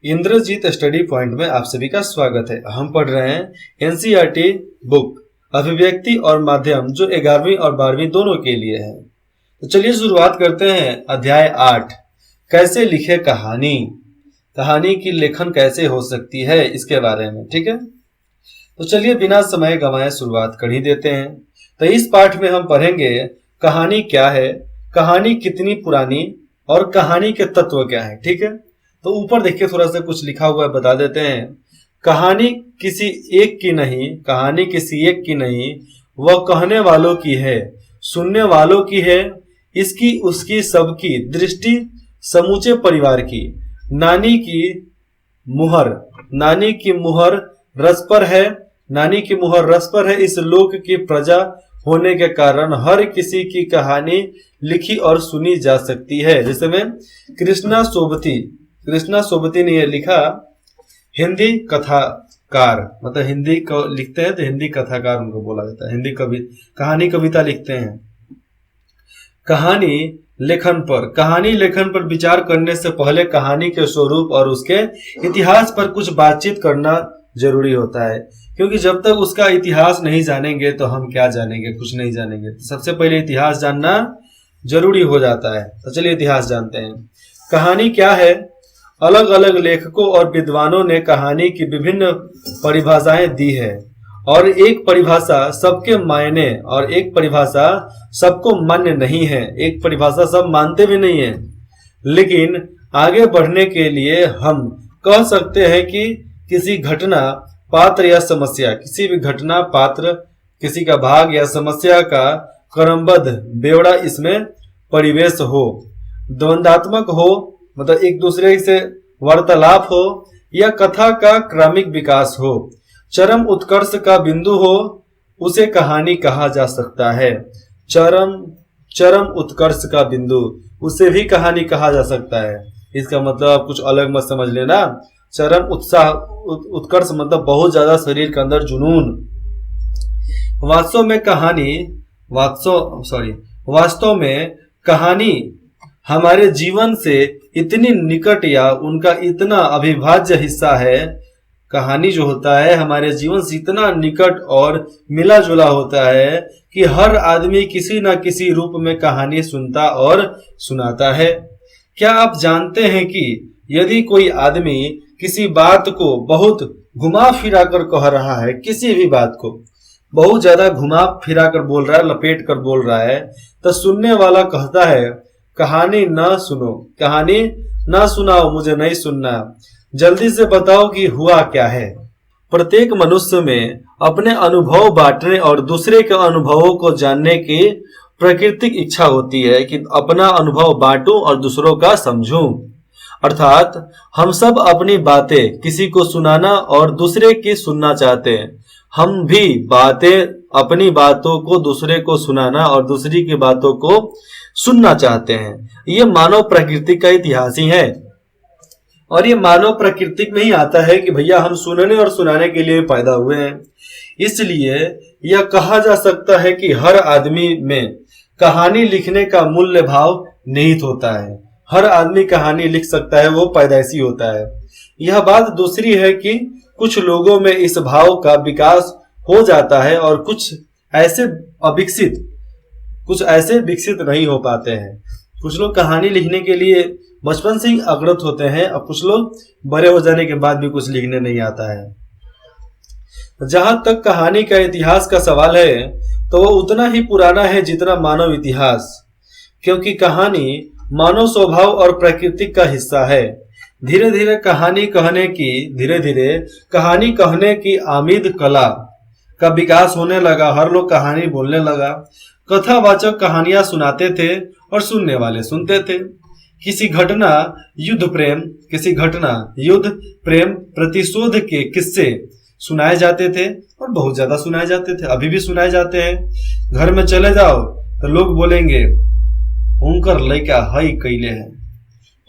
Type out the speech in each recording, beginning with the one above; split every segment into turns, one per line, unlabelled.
Indrajit study point में आप सभी का स्वागत है। हम पढ़ रहे हैं एनसीईआरटी बुक अभिव्यक्ति और माध्यम जो 11वीं और 12वीं दोनों के लिए है। तो चलिए शुरुआत करते हैं। अध्याय 8 कैसे लिखे कहानी, कहानी की लेखन कैसे हो सकती है इसके बारे में। ठीक है, तो चलिए बिना समय गंवाए शुरुआत कर ही देते हैं। तो इस पाठ में हम पढ़ेंगे कहानी क्या है, कहानी कितनी पुरानी और कहानी के तत्व क्या है। ठीक है, तो ऊपर देखिए थोड़ा सा कुछ लिखा हुआ है, बता देते हैं। कहानी किसी एक की नहीं, कहानी किसी एक की नहीं, वह कहने वालों की है, सुनने वालों की है, इसकी उसकी सबकी, दृष्टि समूचे परिवार की। नानी की मुहर रस पर है, नानी की मुहर रस पर है। इस लोक की प्रजा होने के कारण हर किसी की कहानी लिखी और सुनी जा सकती है। जैसे में कृष्णा सोबती ने यह लिखा, हिंदी कथाकार, मतलब हिंदी को लिखते हैं तो हिंदी कथाकार उनको बोला जाता है। हिंदी कहानी कविता लिखते हैं। कहानी लेखन पर विचार करने से पहले कहानी के स्वरूप और उसके इतिहास पर कुछ बातचीत करना जरूरी होता है, क्योंकि जब तक उसका इतिहास नहीं जानेंगे तो हम क्या जानेंगे, कुछ नहीं जानेंगे। तो सबसे पहले इतिहास जानना जरूरी हो जाता है। तो चलिए इतिहास जानते हैं। कहानी क्या है? अलग अलग लेखकों और विद्वानों ने कहानी की विभिन्न परिभाषाएं दी है, और एक परिभाषा सबके मायने और एक परिभाषा सबको मान्य नहीं है। एक परिभाषा सब मानते भी नहीं है। लेकिन आगे बढ़ने के लिए हम कह सकते हैं कि किसी घटना, पात्र या समस्या, किसी भी घटना, पात्र, किसी का भाग या समस्या का क्रमबद्ध ब्यौरा इसमें परिवेश हो, द्वंदात्मक हो, मतलब एक दूसरे से वार्तालाप हो, या कथा का क्रमिक विकास हो, चरम उत्कर्ष का बिंदु हो, उसे कहानी कहा जा सकता है। चरम उत्कर्ष का बिंदु, उसे भी कहानी कहा जा सकता है। इसका मतलब आप कुछ अलग मत समझ लेना। चरम उत्कर्ष मतलब बहुत ज्यादा शरीर के अंदर जुनून। वास्तव में कहानी हमारे जीवन से इतनी निकट या उनका इतना अविभाज्य हिस्सा है। कहानी जो होता है हमारे जीवन से इतना निकट और मिला जुला होता है कि हर आदमी किसी न किसी रूप में कहानी सुनता और सुनाता है। क्या आप जानते हैं कि यदि कोई आदमी किसी बात को बहुत घुमा फिरा कर कह रहा है, किसी भी बात को बहुत ज्यादा घुमा फिरा कर बोल रहा है, लपेट कर बोल रहा है, तो सुनने वाला कहता है कहानी ना सुनाओ, मुझे नहीं सुनना, जल्दी से बताओ कि हुआ क्या है। प्रत्येक मनुष्य में अपने अनुभव बांटने और दूसरे के अनुभवों को जानने की प्राकृतिक इच्छा होती है कि अपना अनुभव बांटूं और दूसरों का समझूं। अर्थात हम सब अपनी बातें किसी को सुनाना और दूसरे की सुनना चाहते हैं। हम भी अपनी बातों को दूसरे को सुनाना और दूसरी की बातों को सुनना चाहते हैं। ये मानव प्रकृति का इतिहास ही है, और ये मानव प्रकृति में ही आता है कि भैया हम सुनने और सुनाने के लिए पैदा हुए हैं। इसलिए यह कहा जा सकता है कि हर आदमी में कहानी लिखने का मूल्य भाव निहित होता है। हर आदमी कहानी लिख सकता है, वो पैदाइशी होता है। यह बात दूसरी है कि कुछ लोगों में इस भाव का विकास हो जाता है और कुछ ऐसे विकसित नहीं हो पाते हैं। कुछ लोग कहानी लिखने के लिए बचपन से ही अग्रत होते हैं, और कुछ लोग बड़े हो जाने के बाद भी कुछ लिखने नहीं आता है। जहां तक कहानी का इतिहास का सवाल है तो वह उतना ही पुराना है जितना मानव इतिहास, क्योंकि कहानी मानव स्वभाव और प्रकृति का हिस्सा है। धीरे धीरे कहानी कहने की आमिद कला का विकास होने लगा। हर लोग कहानी बोलने लगा। कथावाचक कहानियां सुनाते थे और सुनने वाले सुनते थे। किसी घटना युद्ध प्रेम प्रतिशोध के किस्से सुनाए जाते थे, और बहुत ज्यादा सुनाए जाते थे, अभी भी सुनाए जाते हैं। घर में चले जाओ तो लोग बोलेंगे हुनकर लड़का हई कैले है,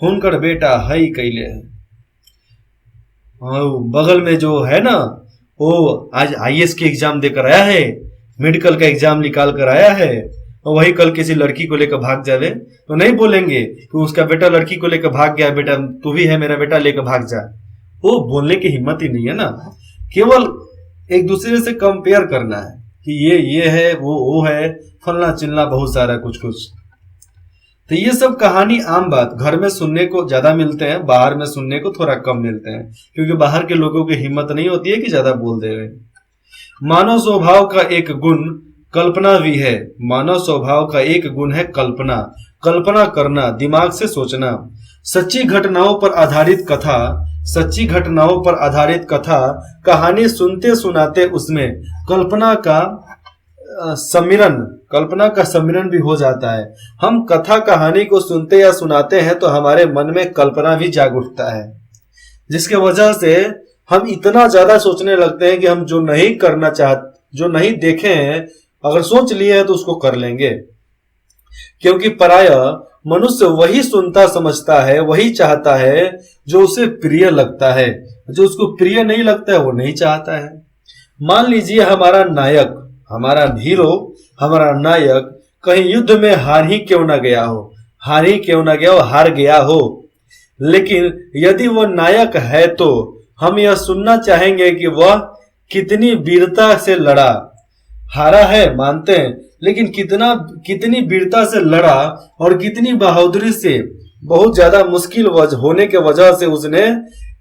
हुनकर बेटा हई कैले है। बगल में जो है ना, वो आज आईएएस के एग्जाम देकर आया है, मेडिकल का एग्जाम निकाल कर आया है, और वही कल किसी लड़की को लेकर भाग जावे तो नहीं बोलेंगे कि उसका बेटा लड़की को लेकर भाग गया, बेटा तू भी है मेरा बेटा, लेकर भाग जा। वो बोलने की हिम्मत ही नहीं है ना। केवल एक दूसरे से कंपेयर करना है कि ये है, वो है, फलना चिल्ला, बहुत सारा कुछ कुछ। तो ये सब कहानी आम बात घर में सुनने को ज्यादा मिलते हैं, बाहर में सुनने को थोड़ा कम मिलते हैं, क्योंकि बाहर के लोगों की हिम्मत नहीं होती है कि ज्यादा बोल दे रहे। मानव स्वभाव का एक गुण कल्पना भी है। मानव स्वभाव का एक गुण है कल्पना। कल्पना करना, दिमाग से सोचना। सच्ची घटनाओं पर आधारित कथा, सच्ची घटनाओं पर आधारित कथा, कहानी सुनते सुनाते उसमें कल्पना का सम्मिलन भी हो जाता है। हम कथा कहानी को सुनते या सुनाते हैं तो हमारे मन में कल्पना भी जाग उठता है, जिसके वजह से हम इतना ज्यादा सोचने लगते हैं कि हम जो नहीं करना चाहते, जो नहीं देखे हैं, अगर सोच लिए हैं तो उसको कर लेंगे। क्योंकि प्रायः मनुष्य वही सुनता समझता है, वही चाहता है जो उसे प्रिय लगता है। जो उसको प्रिय नहीं लगता है वो नहीं चाहता है। मान लीजिए हमारा नायक, हमारा हीरो, हमारा नायक कहीं युद्ध में हार ही क्यों ना गया हो, हार गया हो, लेकिन यदि वह नायक है तो हम यह सुनना चाहेंगे कि वह कितनी वीरता से लड़ा। हारा है मानते हैं, लेकिन कितनी वीरता से लड़ा और कितनी बहादुरी से, बहुत ज्यादा मुश्किल होने के वजह से उसने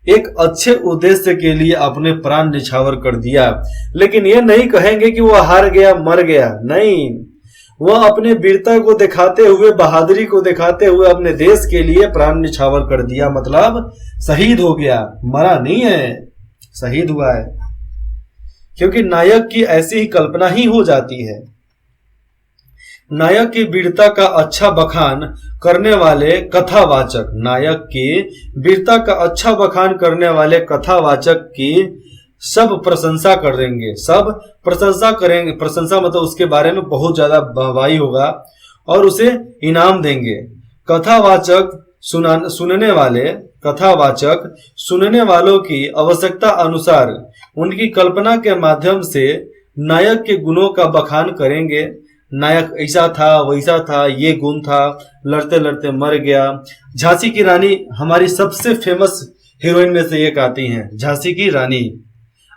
एक अच्छे उद्देश्य के लिए अपने प्राण निछावर कर दिया। लेकिन ये नहीं कहेंगे कि वह हार गया, मर गया, नहीं, वह अपने वीरता को दिखाते हुए, बहादुरी को दिखाते हुए अपने देश के लिए प्राण निछावर कर दिया, मतलब शहीद हो गया, मरा नहीं है, शहीद हुआ है। क्योंकि नायक की ऐसी ही कल्पना ही हो जाती है। नायक की वीरता का अच्छा बखान करने वाले कथावाचक, नायक की वीरता का अच्छा बखान करने वाले कथावाचक की सब प्रशंसा करेंगे, सब प्रशंसा करेंगे। प्रशंसा मतलब उसके बारे में बहुत ज्यादा वाहवाही होगा और उसे इनाम देंगे। कथावाचक सुनने वालों की आवश्यकता अनुसार उनकी कल्पना के माध्यम से नायक के गुणों का बखान करेंगे। नायक ऐसा था, वैसा था, ये गुण था, लड़ते लड़ते मर गया। झांसी की रानी हमारी सबसे फेमस हीरोइन में से एक आती हैं, झांसी की रानी।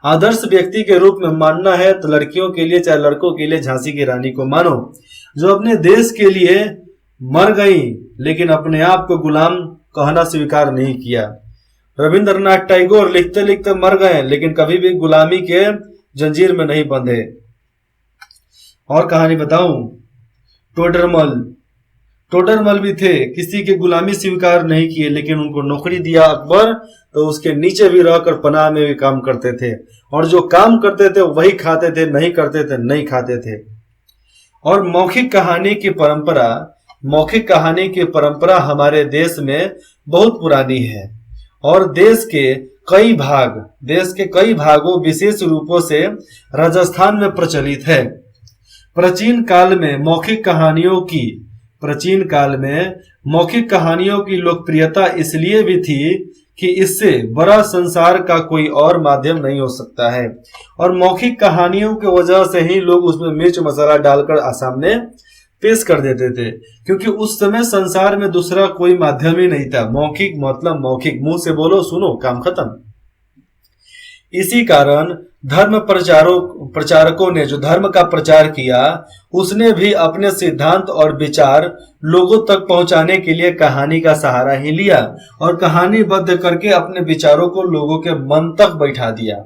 आदर्श व्यक्ति के रूप में मानना है तो लड़कियों के लिए चाहे लड़कों के लिए झांसी की रानी को मानो, जो अपने देश के लिए मर गई लेकिन अपने आप को गुलाम कहना स्वीकार नहीं किया। रविंद्रनाथ टैगोर लिखते लिखते मर गए लेकिन कभी भी गुलामी के जंजीर में नहीं बंधे। और कहानी बताऊं, टोडरमल भी थे, किसी की गुलामी स्वीकार नहीं किए, लेकिन उनको नौकरी दिया अकबर तो उसके नीचे भी रहकर पनाह में भी काम करते थे, और जो काम करते थे वही खाते थे, नहीं करते थे नहीं खाते थे। और मौखिक कहानी की परंपरा हमारे देश में बहुत पुरानी है, और देश के कई भागों विशेष रूपों से राजस्थान में प्रचलित है। प्राचीन काल में मौखिक कहानियों की लोकप्रियता इसलिए भी थी कि इससे बड़ा संसार का कोई और माध्यम नहीं हो सकता है, और मौखिक कहानियों की वजह से ही लोग उसमें मिर्च मसाला डालकर सामने पेश कर देते थे, क्योंकि उस समय संसार में दूसरा कोई माध्यम ही नहीं था। मौखिक मतलब मौखिक, मुंह से बोलो सुनो काम खत्म। इसी कारण धर्म प्रचारकों ने जो धर्म का प्रचार किया, उसने भी अपने सिद्धांत और विचार लोगों तक पहुंचाने के लिए कहानी का सहारा ही लिया, और कहानीबद्ध करके अपने विचारों को लोगों के मन तक बैठा दिया।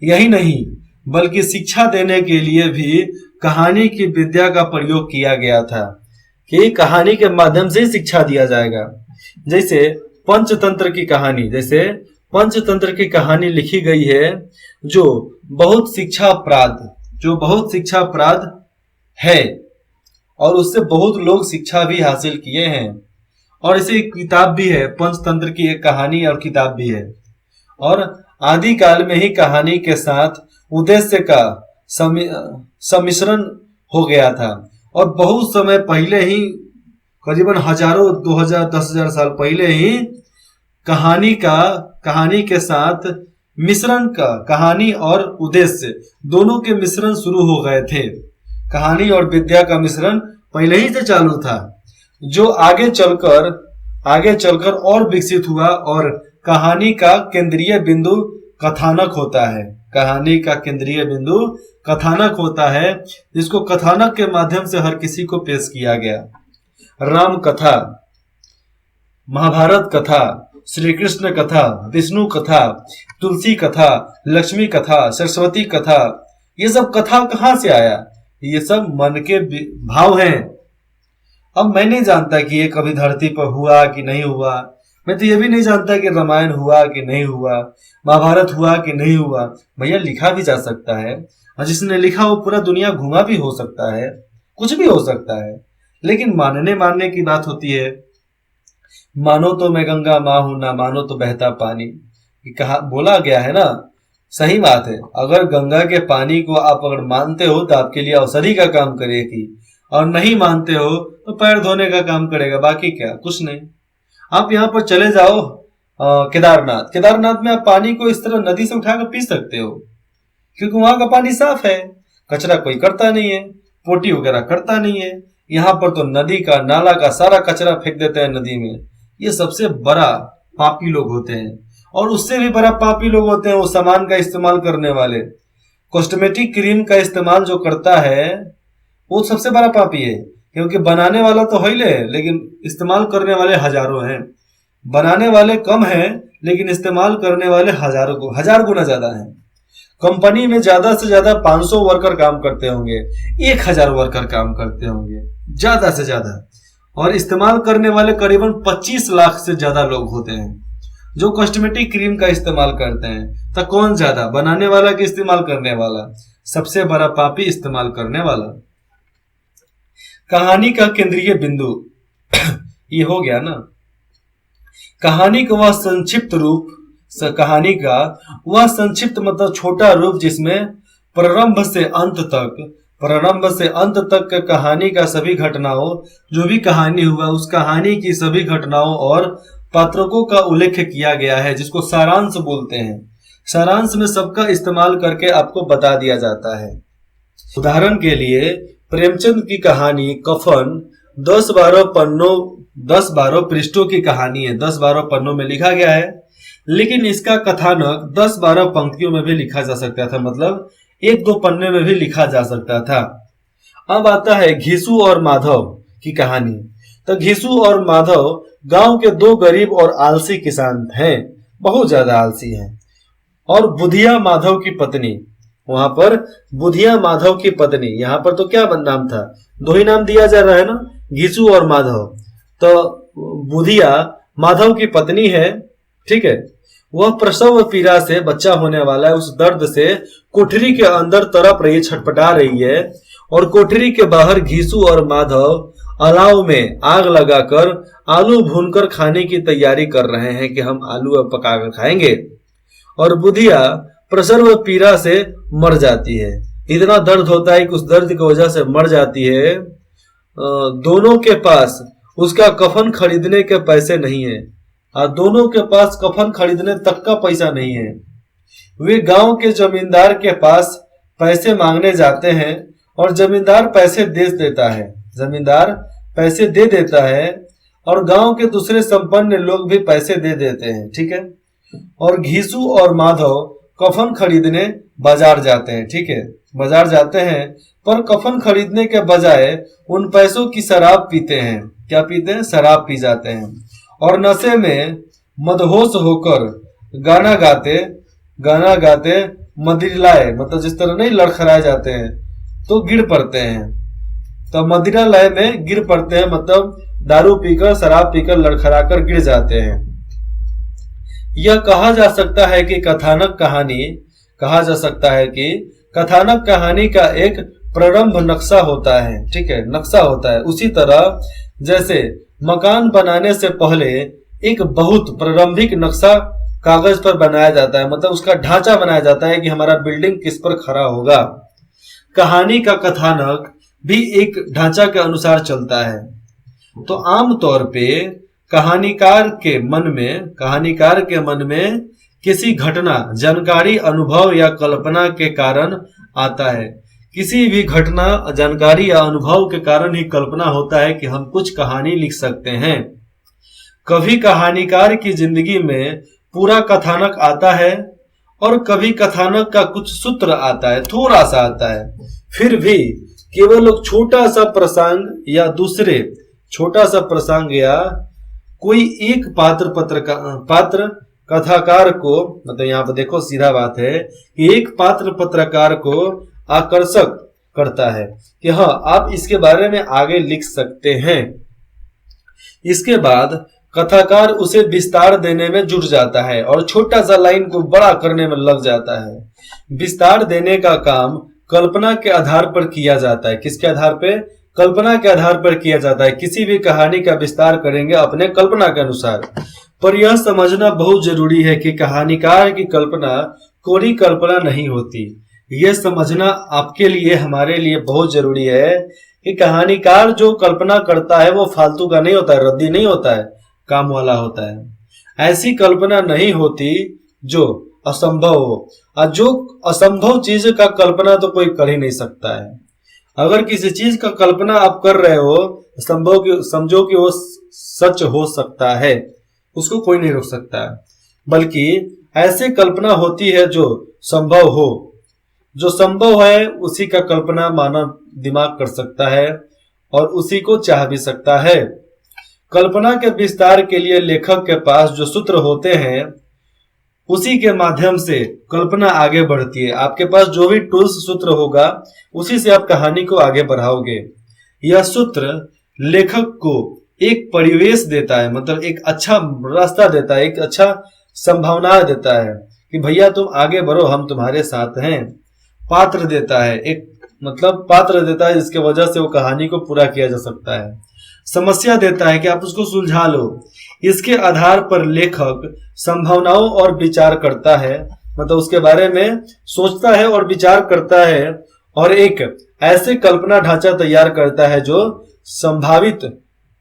यही नहीं बल्कि शिक्षा देने के लिए भी कहानी की विद्या का प्रयोग किया गया था, कि कहानी के माध्यम से शिक्षा दिया जाएगा। जैसे पंचतंत्र की कहानी लिखी गई है, जो बहुत शिक्षाप्रद है, और उससे बहुत लोग शिक्षा भी हासिल किए हैं। और इसे किताब भी है, पंचतंत्र की एक कहानी और किताब भी है। और आदि काल में ही कहानी के साथ उद्देश्य का सम्मिश्रण हो गया था, और बहुत समय पहले ही, करीबन हजारों 2000 10,000 साल पहले ही कहानी के साथ मिश्रण का, कहानी और उद्देश्य दोनों के मिश्रण शुरू हो गए थे। कहानी और विद्या का मिश्रण पहले ही से चालू था, जो आगे चलकर और विकसित हुआ, और कहानी का केंद्रीय बिंदु कथानक होता है। कहानी का केंद्रीय बिंदु कथानक होता है, जिसको कथानक के माध्यम से हर किसी को पेश किया गया। राम कथा, महाभारत कथा, श्री कृष्ण कथा, विष्णु कथा, तुलसी कथा, लक्ष्मी कथा, सरस्वती कथा, ये सब कथा कहाँ से आया? ये सब मन के भाव हैं। अब मैं नहीं जानता कि ये कभी धरती पर हुआ कि नहीं हुआ, मैं तो ये भी नहीं जानता कि रामायण हुआ कि नहीं हुआ, महाभारत हुआ कि नहीं हुआ। भैया लिखा भी जा सकता है, और जिसने लिखा वो पूरा दुनिया घुमा भी हो सकता है, कुछ भी हो सकता है, लेकिन मानने की बात होती है। मानो तो मैं गंगा माँ हूं, ना मानो तो बहता पानी, कहा बोला गया है ना, सही बात है। अगर गंगा के पानी को आप अगर मानते हो तो आपके लिए औषधि का काम करेगी, और नहीं मानते हो तो पैर धोने का काम करेगा, बाकी क्या, कुछ नहीं। आप यहाँ पर चले जाओ केदारनाथ, केदारनाथ में आप पानी को इस तरह नदी से उठाकर पी सकते हो, क्योंकि वहां का पानी साफ है, कचरा कोई करता नहीं है, पोटी वगैरह करता नहीं है। यहाँ पर तो नदी का नाला का सारा कचरा फेंक देते हैं नदी में। ये सबसे बड़ा पापी लोग होते हैं, और उससे भी बड़ा पापी लोग होते हैं वो सामान का इस्तेमाल करने वाले। कॉस्मेटिक क्रीम का इस्तेमाल जो करता है वो सबसे बड़ा पापी है, क्योंकि बनाने वाला तो है ही, लेकिन इस्तेमाल करने वाले हजारों हैं। बनाने वाले कम हैं, लेकिन इस्तेमाल करने वाले हजार गुना ज्यादा हैं। कंपनी में ज्यादा से ज्यादा 500 वर्कर काम करते होंगे, 1000 वर्कर काम करते होंगे ज्यादा से ज्यादा, और इस्तेमाल करने वाले करीबन 25 लाख से ज्यादा लोग होते हैं जो कॉस्मेटिक क्रीम का इस्तेमाल करते हैं। तो कौन ज्यादा, बनाने वाला कि इस्तेमाल करने वाला? सबसे बड़ा पापी इस्तेमाल करने वाला। कहानी का केंद्रीय बिंदु ये हो गया ना। कहानी का वह संक्षिप्त रूप, कहानी का वह संक्षिप्त मतलब छोटा रूप जिसमें प्रारंभ से अंत तक कहानी का सभी घटनाओं, जो भी कहानी हुआ उस कहानी की सभी घटनाओं और पात्रों का उल्लेख किया गया है, जिसको सारांश बोलते हैं। सारांश में सबका इस्तेमाल करके आपको बता दिया जाता है। उदाहरण के लिए प्रेमचंद की कहानी कफन 10-12 पृष्ठों की कहानी है, 10-12 पन्नों में लिखा गया है, लेकिन इसका कथानक 10-12 पंक्तियों में भी लिखा जा सकता था, मतलब 1-2 पन्ने में भी लिखा जा सकता था। अब आता है घीसू और माधव की कहानी। तो घीसू और माधव गांव के 2 गरीब और आलसी किसान हैं, बहुत ज्यादा आलसी हैं, और बुधिया माधव की पत्नी। वहां पर बुधिया माधव की पत्नी, यहाँ पर तो क्या नाम था, 2 ही नाम दिया जा रहा है ना, घीसू और माधव। तो बुधिया माधव की पत्नी है, ठीक है। वह प्रसव पीड़ा से बच्चा होने वाला है, उस दर्द से कोठरी के अंदर तड़प रही, छटपटा रही है, और कोठरी के बाहर घीसू और माधव अलाव में आग लगाकर आलू भूनकर खाने की तैयारी कर रहे हैं कि हम आलू अब पकाकर खाएंगे। और बुधिया प्रसव पीड़ा से मर जाती है, इतना दर्द होता है कि उस दर्द की वजह से मर जाती है। दोनों के पास उसका कफन खरीदने के पैसे नहीं है, और दोनों के पास कफन खरीदने तक का पैसा नहीं है। वे गांव के जमींदार के पास पैसे मांगने जाते हैं, और जमींदार पैसे दे देता है, जमींदार पैसे दे देता है, और गांव के दूसरे संपन्न लोग भी पैसे दे देते हैं, ठीक है। और घीसू और माधव कफन खरीदने बाजार जाते हैं, ठीक है, बाजार जाते हैं, पर कफन खरीदने के बजाय उन पैसों की शराब पीते हैं। क्या पीते हैं? शराब पी जाते हैं, और नशे में मदहोश होकर गाना गाते मदिरालय, मतलब जिस तरह नहीं लड़खड़ाए जाते हैं तो गिर पड़ते हैं। तो मदिरालय में गिर पड़ते हैं, मतलब दारू पीकर शराब पीकर लड़खड़ाकर गिर जाते हैं। यह कहा जा सकता है कि कथानक कहानी का एक प्रारंभ नक्शा होता है, ठीक है, नक्शा होता है। उसी तरह जैसे मकान बनाने से पहले एक बहुत प्रारंभिक नक्शा कागज पर बनाया जाता है, मतलब उसका ढांचा बनाया जाता है कि हमारा बिल्डिंग किस पर खड़ा होगा। कहानी का कथानक भी एक ढांचा के अनुसार चलता है। तो आमतौर पे कहानीकार के मन में किसी घटना, जानकारी, अनुभव या कल्पना के कारण आता है। किसी भी घटना, जानकारी या अनुभव के कारण ही कल्पना होता है कि हम कुछ कहानी लिख सकते हैं। कभी कहानीकार की जिंदगी में पूरा कथानक आता है और कभी कथानक का कुछ सूत्र आता है, थोड़ा सा आता है। फिर भी केवल छोटा सा प्रसंग या दूसरे छोटा सा प्रसंग या कोई एक पात्र कथाकार को, मतलब यहाँ पर देखो सीधा बात है कि एक पात्र पत्रकार को आकर्षक करता है कि हाँ आप इसके बारे में आगे लिख सकते हैं। इसके बाद कथाकार उसे विस्तार देने में जुट जाता है और छोटा सा लाइन को बड़ा करने में लग जाता है। विस्तार देने का काम कल्पना के आधार पर किया जाता है। किसके आधार पे? कल्पना के आधार पर किया जाता है। किसी भी कहानी का विस्तार करेंगे अपने कल्पना के अनुसार। पर यह समझना बहुत जरूरी है कि कहानीकार की कल्पना कोरी कल्पना नहीं होती। यह समझना आपके लिए, हमारे लिए बहुत जरूरी है कि कहानीकार जो कल्पना करता है वो फालतू का नहीं होता है, रद्दी नहीं होता है, काम वाला होता है। ऐसी कल्पना नहीं होती जो असंभव हो, और जो असंभव चीज का कल्पना तो कोई कर ही नहीं सकता है। अगर किसी चीज का कल्पना आप कर रहे हो, संभव की समझो कि वो सच हो सकता है, उसको कोई नहीं रोक सकता है। बल्कि ऐसे कल्पना होती है जो संभव हो। जो संभव है उसी का कल्पना मानव दिमाग कर सकता है और उसी को चाह भी सकता है। कल्पना के विस्तार के लिए लेखक के पास जो सूत्र होते हैं उसी के माध्यम से कल्पना आगे बढ़ती है। आपके पास जो भी टूल्स सूत्र होगा उसी से आप कहानी को आगे बढ़ाओगे। यह सूत्र लेखक को एक परिवेश देता है, मतलब एक अच्छा रास्ता देता है, एक अच्छा संभावना देता है कि भैया तुम आगे बढ़ो, हम तुम्हारे साथ हैं। पात्र देता है, एक मतलब पात्र देता है जिसके वजह से वो कहानी को पूरा किया जा सकता है। समस्या देता है कि आप उसको सुलझा लो। इसके आधार पर लेखक संभावनाओं और विचार करता है, मतलब उसके बारे में सोचता है और विचार करता है और एक ऐसे कल्पना ढांचा तैयार करता है जो संभावित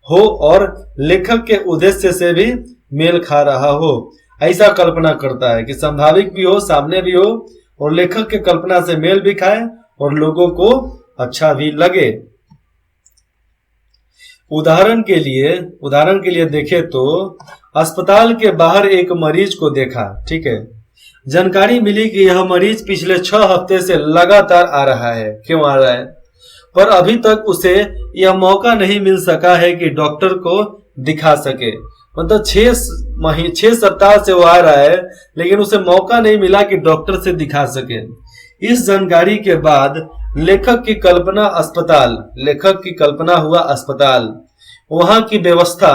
हो और लेखक के उद्देश्य से भी मेल खा रहा हो। ऐसा कल्पना करता है कि संभावित भी हो, सामने भी हो और लेखक के कल्पना से मेल भी खाए और लोगों को अच्छा भी लगे। उदाहरण के लिए देखें तो अस्पताल के बाहर एक मरीज को देखा, ठीक है। जानकारी मिली कि यह मरीज पिछले 6 हफ्ते से लगातार आ रहा है। क्यों आ रहा है? पर अभी तक उसे यह मौका नहीं मिल सका है कि डॉक्टर को दिखा सके। मतलब 6 सप्ताह से वो आ रहा है लेकिन उसे मौका नहीं मिला कि डॉक्टर से दिखा सके। इस जानकारी के बाद लेखक की कल्पना हुआ अस्पताल, वहां की व्यवस्था,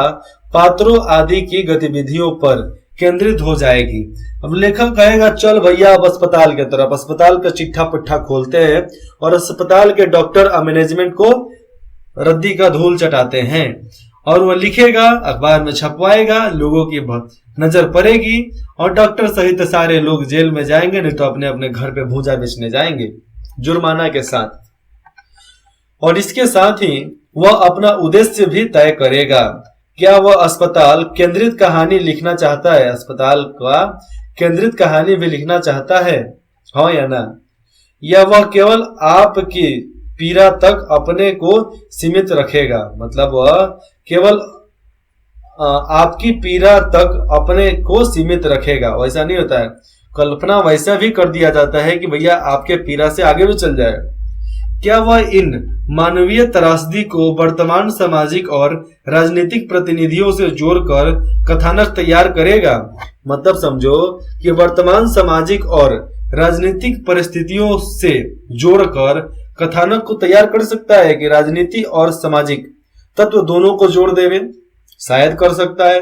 पात्रों आदि की गतिविधियों पर केंद्रित हो जाएगी। अब लेखक कहेगा चल भैया अब अस्पताल के तरफ, अस्पताल का चिट्ठा पिट्ठा खोलते हैं और अस्पताल के डॉक्टर और मैनेजमेंट को रद्दी का धूल चटाते हैं और वह लिखेगा, अखबार में छपवाएगा, लोगों की नजर पड़ेगी और डॉक्टर सहित सारे लोग जेल में जाएंगे, नहीं तो अपने अपने घर पे भूजा बेचने जाएंगे जुर्माना के साथ। और इसके साथ ही वह अपना उद्देश्य भी तय करेगा। क्या वह अस्पताल केंद्रित कहानी लिखना चाहता है? अस्पताल का केंद्रित कहानी भी लिखना चाहता है, हाँ या ना? या वह केवल आपकी पीड़ा तक अपने को सीमित रखेगा, मतलब वह केवल आपकी पीड़ा तक अपने को सीमित रखेगा? वैसा नहीं होता है। कल्पना वैसा भी कर दिया जाता है कि भैया आपके पीड़ा से आगे भी चल जाए। क्या वह इन मानवीय त्रासदी को वर्तमान सामाजिक और राजनीतिक प्रतिनिधियों से जोड़कर कथानक तैयार करेगा? मतलब समझो कि वर्तमान सामाजिक और राजनीतिक परिस्थितियों से जोड़कर कथानक को तैयार कर सकता है कि राजनीति और सामाजिक तत्व दोनों को जोड़ देवे, शायद कर सकता है।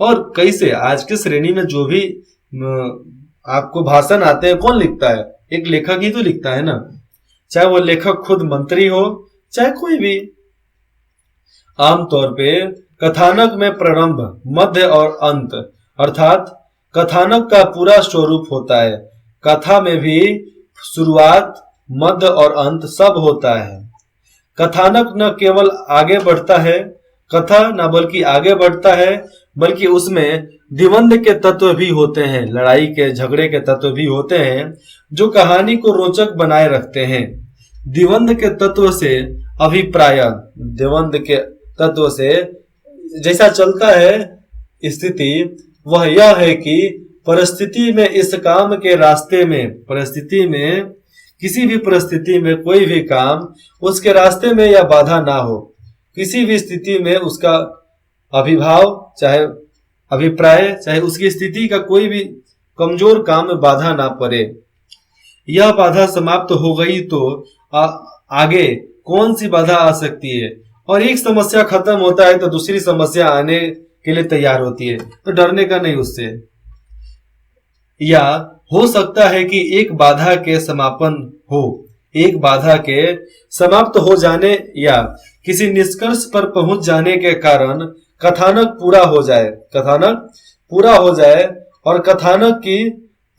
और कैसे आज की श्रेणी में जो भी आपको भाषण आते हैं कौन लिखता है? एक लेखक ही तो लिखता है ना, चाहे वो लेखक खुद मंत्री हो चाहे कोई भी। आमतौर पे कथानक में प्रारंभ, मध्य और अंत अर्थात कथानक का पूरा स्वरूप होता है। कथा में भी शुरुआत, मध्य और अंत सब होता है। कथानक न केवल आगे बढ़ता है, बल्कि आगे बढ़ता है, बल्कि उसमें द्वंद्व के तत्व भी होते हैं, लड़ाई के झगड़े के तत्व भी होते हैं जो कहानी को रोचक बनाए रखते हैं। द्वंद्व के तत्व से अभिप्राय, द्वंद्व के तत्व से जैसा चलता है स्थिति वह यह है कि परिस्थिति में इस काम के रास्ते में, परिस्थिति में किसी भी परिस्थिति में कोई भी काम उसके रास्ते में या बाधा ना हो, किसी भी स्थिति में उसका अभिभाव चाहे अभिप्राय चाहे उसकी स्थिति का कोई भी कमजोर काम में बाधा ना पड़े। यह बाधा समाप्त हो गई तो आगे कौन सी बाधा आ सकती है, और एक समस्या खत्म होता है तो दूसरी समस्या आने के लिए तैयार होती है, तो डरने का नहीं उससे। या हो सकता है कि एक बाधा के समापन हो, एक बाधा के समाप्त हो जाने या किसी निष्कर्ष पर पहुंच जाने के कारण कथानक पूरा हो जाए, कथानक पूरा हो जाए, और कथानक की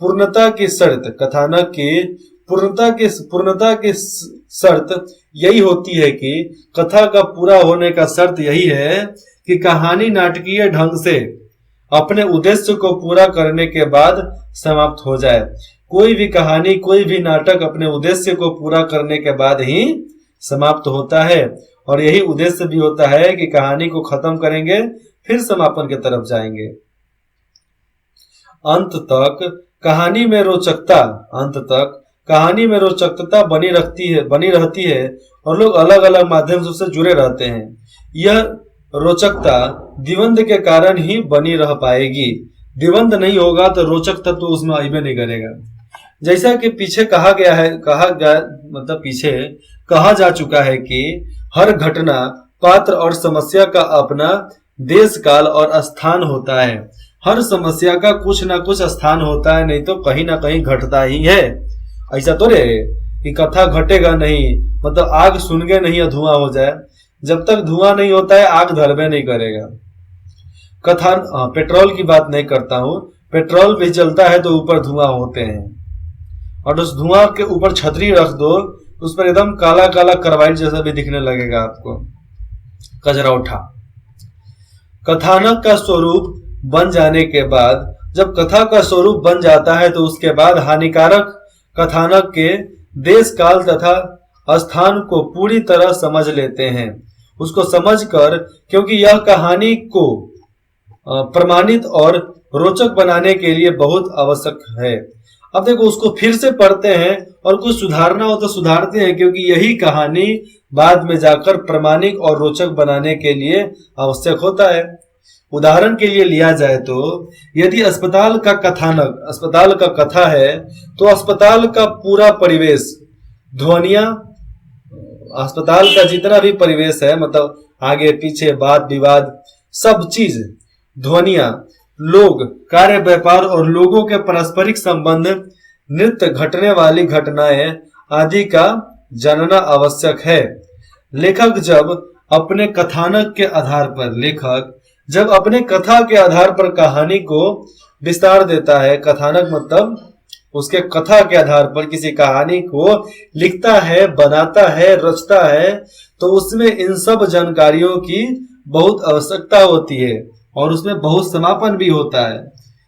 पूर्णता की शर्त, कथानक की पूर्णता की शर्त यही होती है कि कथा का पूरा होने का शर्त यही है कि कहानी नाटकीय ढंग से अपने उद्देश्य को पूरा करने के बाद समाप्त हो जाए। कोई भी कहानी, कोई भी नाटक अपने उद्देश्य को पूरा करने के बाद ही समाप्त होता है, और यही उद्देश्य भी होता है कि कहानी को खत्म करेंगे फिर समापन की तरफ जाएंगे। अंत तक कहानी में रोचकता, अंत तक कहानी में रोचकता बनी रहती है और लोग अलग अलग माध्यम से उससे जुड़े रहते हैं। यह रोचकता द्विवंद के कारण ही बनी रह पाएगी। द्विवंद नहीं होगा तो रोचक तत्व तो उसमें आइबे नहीं करेगा। जैसा कि पीछे कहा जा चुका है कि हर घटना, पात्र और समस्या का अपना देश, काल और स्थान होता है। हर समस्या का कुछ ना कुछ स्थान होता है, नहीं तो कहीं ना कहीं घटता ही है। ऐसा तो रे कि कथा घटेगा नहीं, मतलब आग सुनगे नहीं या धुआं हो जाए। जब तक धुआं नहीं होता है आग धरबे नहीं करेगा। कथा पेट्रोल की बात नहीं करता हूं, पेट्रोल भी जलता है तो ऊपर धुआं होते हैं, और उस धुआं के ऊपर छतरी रख दो उस पर एकदम काला काला कार्बाइड जैसा भी दिखने लगेगा आपको, कजरौठा। कथानक का स्वरूप बन जाने के बाद, जब कथा का स्वरूप बन जाता है तो उसके बाद हानिकारक कथानक के देश, काल तथा स्थान को पूरी तरह समझ लेते हैं। उसको समझकर, क्योंकि यह कहानी को प्रमाणित और रोचक बनाने के लिए बहुत आवश्यक है। अब देखो उसको फिर से पढ़ते हैं और कुछ सुधारना हो तो सुधारते हैं, क्योंकि यही कहानी बाद में जाकर प्रमाणिक और रोचक बनाने के लिए आवश्यक होता है। उदाहरण के लिए लिया जाए तो यदि अस्पताल का कथानक, अस्पताल का कथा है तो अस्पताल का पूरा परिवेश, ध्वनियां, अस्पताल का जितना भी परिवेश है, मतलब आगे पीछे वाद विवाद सब चीज, ध्वनियां, लोग, कार्य व्यापार और लोगों के पारस्परिक संबंध, नृत्य, घटने वाली घटनाएं आदि का जानना आवश्यक है। लेखक जब अपने कथानक के आधार पर, लेखक जब अपने कथा के आधार पर कहानी को विस्तार देता है, कथानक मतलब उसके कथा के आधार पर किसी कहानी को लिखता है, बनाता है, रचता है, तो उसमें इन सब जानकारियों की बहुत आवश्यकता होती है और उसमें बहुत समापन भी होता है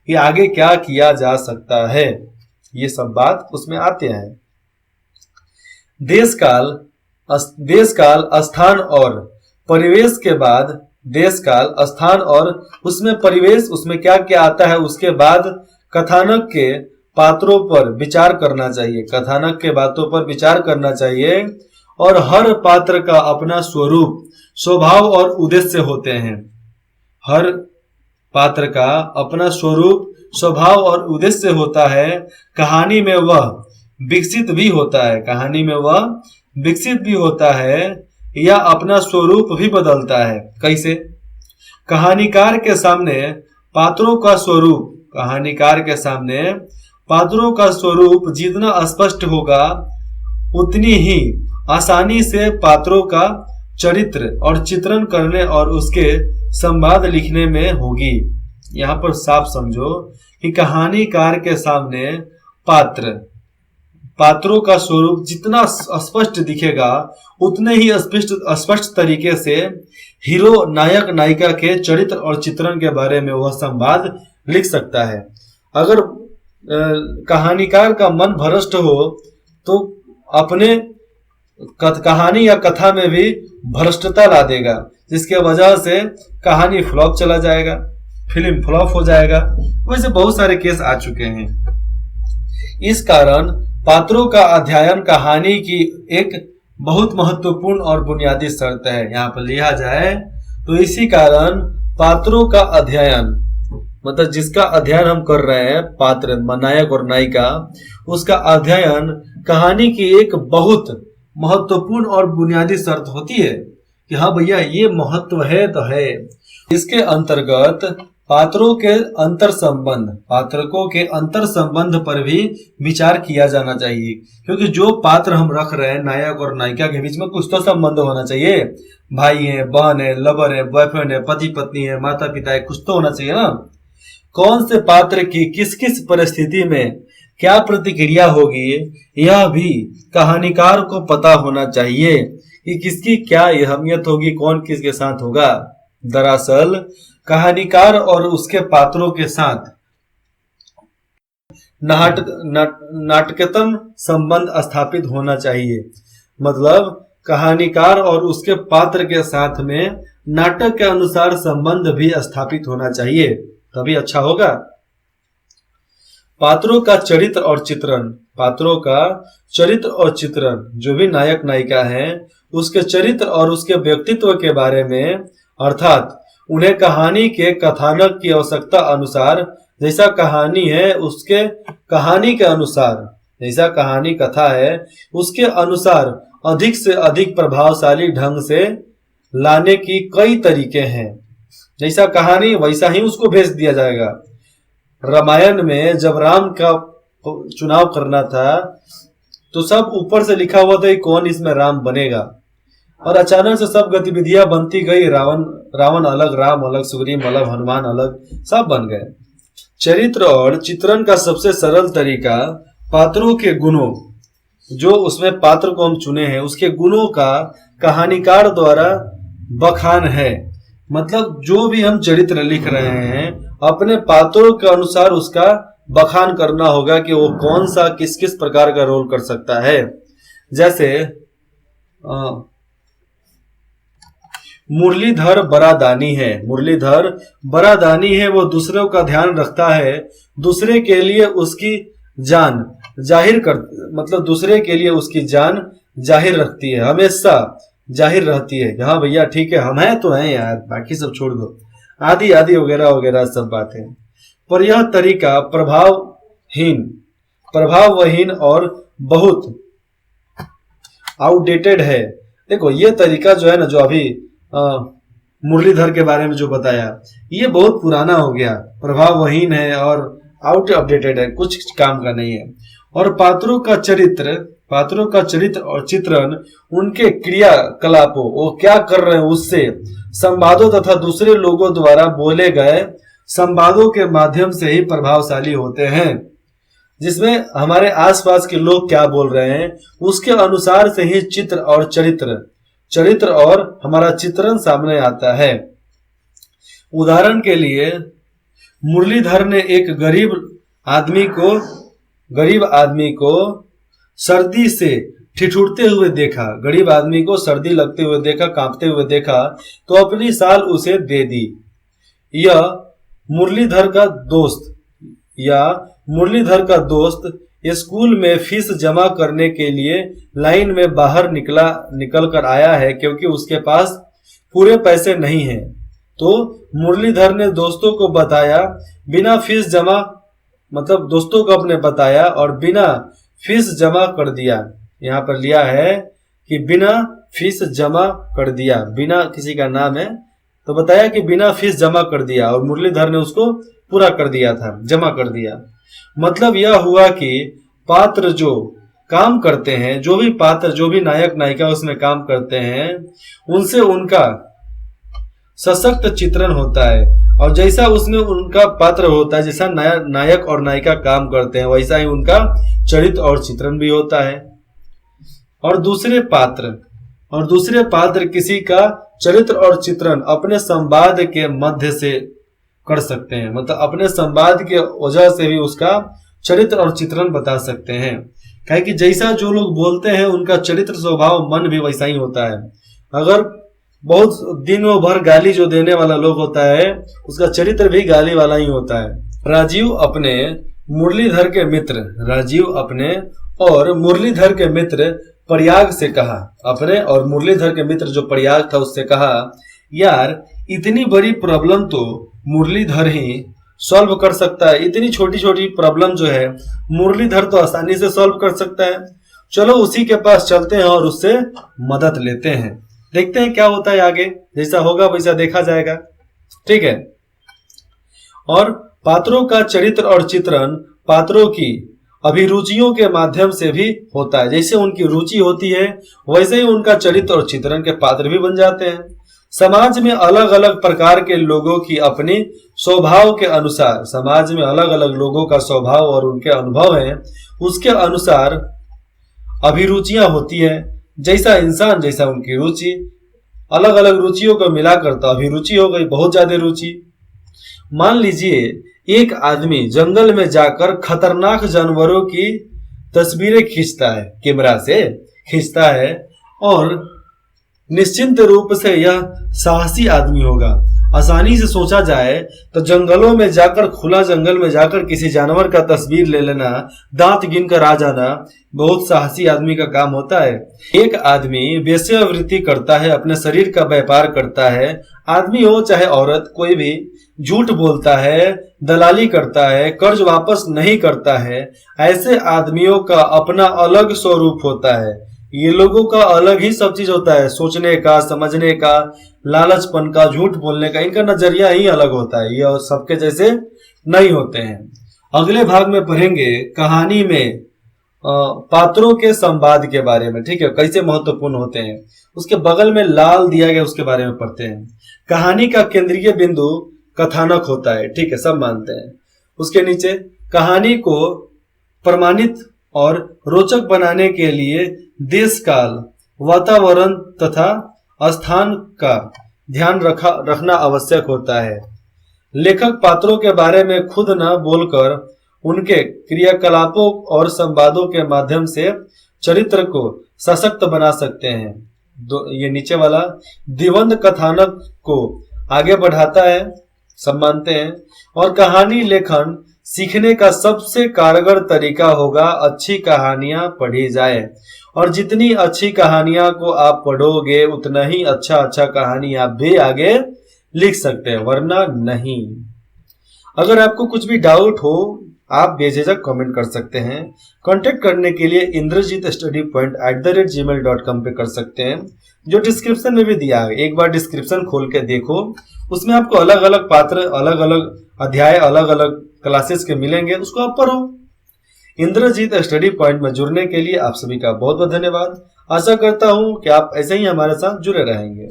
कि आगे क्या किया जा सकता है। ये सब बात उसमें आते हैं। देश काल, स्थान और परिवेश के बाद, देश काल, स्थान और उसमें परिवेश, उसमें क्या क्या आता है, उसके बाद कथानक के पात्रों पर विचार करना चाहिए, कथानक के बातों पर विचार करना चाहिए। और हर पात्र का अपना स्वरूप, स्वभाव और उद्देश्य होते हैं। हर पात्र का अपना स्वरूप, स्वभाव और उद्देश्य होता है। कहानी में वह विकसित भी होता है, कहानी में वह विकसित भी होता है या अपना स्वरूप भी बदलता है। कैसे? कहानीकार के सामने पात्रों का स्वरूप, कहानीकार के सामने पात्रों का स्वरूप जितना स्पष्ट होगा उतनी ही आसानी से पात्रों का चरित्र और चित्रण करने और उसके संवाद लिखने में होगी। यहाँ पर साफ समझो कि कहानीकार के सामने पात्रों का स्वरूप जितना स्पष्ट दिखेगा उतने ही स्पष्ट तरीके से हीरो, नायक, नायिका के चरित्र और चित्रण के बारे में वह संवाद लिख सकता है। अगर कहानीकार का मन भ्रष्ट हो तो अपने कहानी या कथा में भी भ्रष्टता ला देगा, जिसके वजह से कहानी फ्लॉप चला जाएगा, फिल्म फ्लॉप हो जाएगा। वैसे बहुत सारे केस आ चुके हैं। इस कारण पात्रों का अध्ययन कहानी की एक बहुत महत्वपूर्ण और बुनियादी शर्त है। यहाँ पर लिखा जाए तो इसी कारण पात्रों का अध्ययन, मतलब जिसका अध्ययन हम कर रहे हैं, पात्र नायक और नायिका, उसका अध्ययन कहानी की एक बहुत महत्वपूर्ण और बुनियादी शर्त होती है कि हाँ भैया ये महत्व है तो है। इसके अंतर्गत पात्रों के अंतर संबंध पर भी विचार किया जाना चाहिए, क्योंकि जो पात्र हम रख रहे हैं नायक और नायिका के बीच में कुछ तो संबंध होना चाहिए। भाई है, बहन है, लवर है, बॉयफ्रेंड है, पति पत्नी है, माता पिता है, कुछ तो होना चाहिए ना। कौन से पात्र की किस किस परिस्थिति में क्या प्रतिक्रिया होगी, यह भी कहानीकार को पता होना चाहिए कि किसकी क्या अहमियत होगी, कौन किसके साथ होगा। दरअसल कहानीकार और उसके पात्रों के साथ नाटकतम संबंध स्थापित होना चाहिए। मतलब कहानीकार और उसके पात्र के साथ में नाटक के अनुसार संबंध भी स्थापित होना चाहिए, तभी अच्छा होगा। पात्रों का चरित्र और चित्रण, जो भी नायक नायिका है उसके चरित्र और उसके व्यक्तित्व के बारे में, अर्थात उन्हें कहानी के कथानक की आवश्यकता अनुसार, जैसा कहानी है उसके कहानी के अनुसार, जैसा कहानी कथा है उसके अनुसार अधिक से अधिक प्रभावशाली ढंग से लाने की कई तरीके हैं। जैसा कहानी वैसा ही उसको भेज दिया जाएगा। रामायण में जब राम का चुनाव करना था तो सब ऊपर से लिखा हुआ था कि कौन इसमें राम बनेगा, और अचानक से सब गतिविधियां बनती गई। रावण अलग, राम अलग, सुग्रीव अलग, हनुमान अलग, सब बन गए। चरित्र और चित्रण का सबसे सरल तरीका पात्रों के गुणों, जो उसमें पात्र को हम चुने हैं उसके गुणों का कहानीकार द्वारा बखान है। मतलब जो भी हम चरित्र लिख रहे हैं अपने पात्रों के अनुसार उसका बखान करना होगा कि वो कौन सा किस किस प्रकार का रोल कर सकता है। जैसे मुरलीधर बड़ा दानी है, वो दूसरों का ध्यान रखता है, दूसरे के लिए उसकी जान जाहिर रखती है, हमेशा जाहिर रहती है। हाँ भैया ठीक है, हम हैं तो हैं यार, बाकी सब छोड़ दो, आदि आदि वगैरह वगैरह सब बातें। पर यह तरीका प्रभावहीन और बहुत आउटडेटेड है। देखो ये तरीका जो है ना, जो अभी मुरलीधर के बारे में जो बताया, ये बहुत पुराना हो गया, प्रभावहीन है और आउटडेटेड है, कुछ काम का नहीं है। और पात्रों का चरित्र और चित्रण, उनके क्रियाकलापों, वो क्या कर रहे हैं उससे, संवादों तथा दूसरे लोगों द्वारा बोले गए संवादों के माध्यम से ही प्रभावशाली होते हैं। जिसमें हमारे आसपास के लोग क्या बोल रहे हैं उसके अनुसार से ही चरित्र और हमारा चित्रण सामने आता है। उदाहरण के लिए मुरलीधर ने एक गरीब आदमी को सर्दी से ठिठुरते हुए देखा, गरीब आदमी को सर्दी लगते हुए देखा, कांपते हुए देखा, तो अपनी साल उसे दे दी। यह मुरलीधर का दोस्त स्कूल में फीस जमा करने के लिए लाइन में बाहर निकल कर आया है, क्योंकि उसके पास पूरे पैसे नहीं हैं। तो मुरलीधर ने दोस्तों को बताया, दोस्तों को अपने बताया और बिना फीस जमा कर दिया। यहाँ पर लिया है कि बिना फीस जमा कर दिया, बिना किसी का नाम है तो बताया कि बिना फीस जमा कर दिया, और मुरलीधर ने उसको पूरा कर दिया था, जमा कर दिया। मतलब यह हुआ कि पात्र जो काम करते हैं, जो भी नायक नायिका उसमें काम करते हैं, उनसे उनका सशक्त चित्रण होता है, और जैसा उसमें उनका पात्र होता है, जैसा नायक और नायिका काम करते हैं, वैसा ही उनका चरित्र और चित्रण भी होता है। और दूसरे पात्र किसी का चरित्र और चित्रण अपने संवाद के मध्य से कर सकते हैं, मतलब अपने संवाद के वजह से भी उसका चरित्र और चित्रण बता सकते हैं। क्या कि जैसा जो लोग बोलते हैं उनका चरित्र स्वभाव मन भी वैसा ही होता है। अगर बहुत दिनों भर गाली जो देने वाला लोग होता है उसका चरित्र भी गाली वाला ही होता है। राजीव अपने और मुरलीधर के मित्र प्रयाग से कहा, अपने और मुरलीधर के मित्र जो प्रयाग था उससे कहा, यार इतनी बड़ी प्रॉब्लम तो मुरलीधर ही सॉल्व कर सकता है, इतनी छोटी छोटी प्रॉब्लम जो है मुरलीधर तो आसानी से सॉल्व कर सकता है, चलो उसी के पास चलते हैं और उससे मदद लेते हैं, देखते हैं क्या होता है आगे, जैसा होगा वैसा देखा जाएगा। ठीक है। और पात्रों का चरित्र और चित्रण पात्रों की अभिरुचियों के माध्यम से भी होता है, जैसे उनकी रुचि होती है वैसे ही उनका चरित्र और चित्रण के पात्र भी बन जाते हैं। समाज में अलग अलग प्रकार के लोगों की अपनी स्वभाव के अनुसार, समाज में अलग अलग लोगों का स्वभाव और उनके अनुभव है उसके अनुसार अभिरुचियां होती है, जैसा इंसान जैसा उनकी रुचि, अलग अलग रुचियों को मिलाकर तो अभिरुचि हो गई, बहुत ज्यादा रुचि। मान लीजिए एक आदमी जंगल में जाकर खतरनाक जानवरों की तस्वीरें खींचता है, कैमरा से खींचता है और निश्चिंत रूप से यह साहसी आदमी होगा। आसानी से सोचा जाए तो जंगलों में जाकर, खुला जंगल में जाकर किसी जानवर का तस्वीर ले लेना, दांत गिन कर आ जाना बहुत साहसी आदमी का काम होता है। एक आदमी वेश्यावृत्ति करता है, अपने शरीर का व्यापार करता है, आदमी हो चाहे औरत, कोई भी झूठ बोलता है, दलाली करता है, कर्ज वापस नहीं करता है, ऐसे आदमियों का अपना अलग स्वरूप होता है। ये लोगों का अलग ही सब चीज होता है, सोचने का, समझने का, लालचपन का, झूठ बोलने का, इनका नजरिया ही अलग होता है, ये सबके जैसे नहीं होते हैं। अगले भाग में पढ़ेंगे कहानी में पात्रों के संवाद के बारे में। ठीक है, कैसे महत्वपूर्ण होते हैं, उसके बगल में लाल दिया गया उसके बारे में पढ़ते हैं। कहानी का केंद्रीय बिंदु कथानक होता है, ठीक है, सब मानते हैं। उसके नीचे कहानी को प्रमाणित और रोचक बनाने के लिए देश काल, वातावरण तथा स्थान का ध्यान रखना आवश्यक होता है। लेखक पात्रों के बारे में खुद न बोलकर उनके क्रियाकलापों और संवादों के माध्यम से चरित्र को सशक्त बना सकते हैं। ये नीचे वाला द्विवंद कथानक को आगे बढ़ाता है, सब मानते हैं। और कहानी लेखन सीखने का सबसे कारगर तरीका होगा अच्छी कहानियां पढ़ी जाए, और जितनी अच्छी कहानियां को आप पढ़ोगे उतना ही अच्छा कहानी आप भी आगे लिख सकते हैं, वरना नहीं। अगर आपको कुछ भी डाउट हो आप बेझिझक कमेंट कर सकते हैं। कांटेक्ट करने के लिए indrajitstudypoint@gmail.com पे कर सकते हैं, जो डिस्क्रिप्शन में भी दिया है। एक बार डिस्क्रिप्शन खोल के देखो, उसमें आपको अलग अलग पात्र, अलग अलग अध्याय, अलग अलग क्लासेस के मिलेंगे, उसको आप पढ़ो। इंद्रजीत स्टडी पॉइंट में जुड़ने के लिए आप सभी का बहुत बहुत धन्यवाद। आशा करता हूं कि आप ऐसे ही हमारे साथ जुड़े रहेंगे।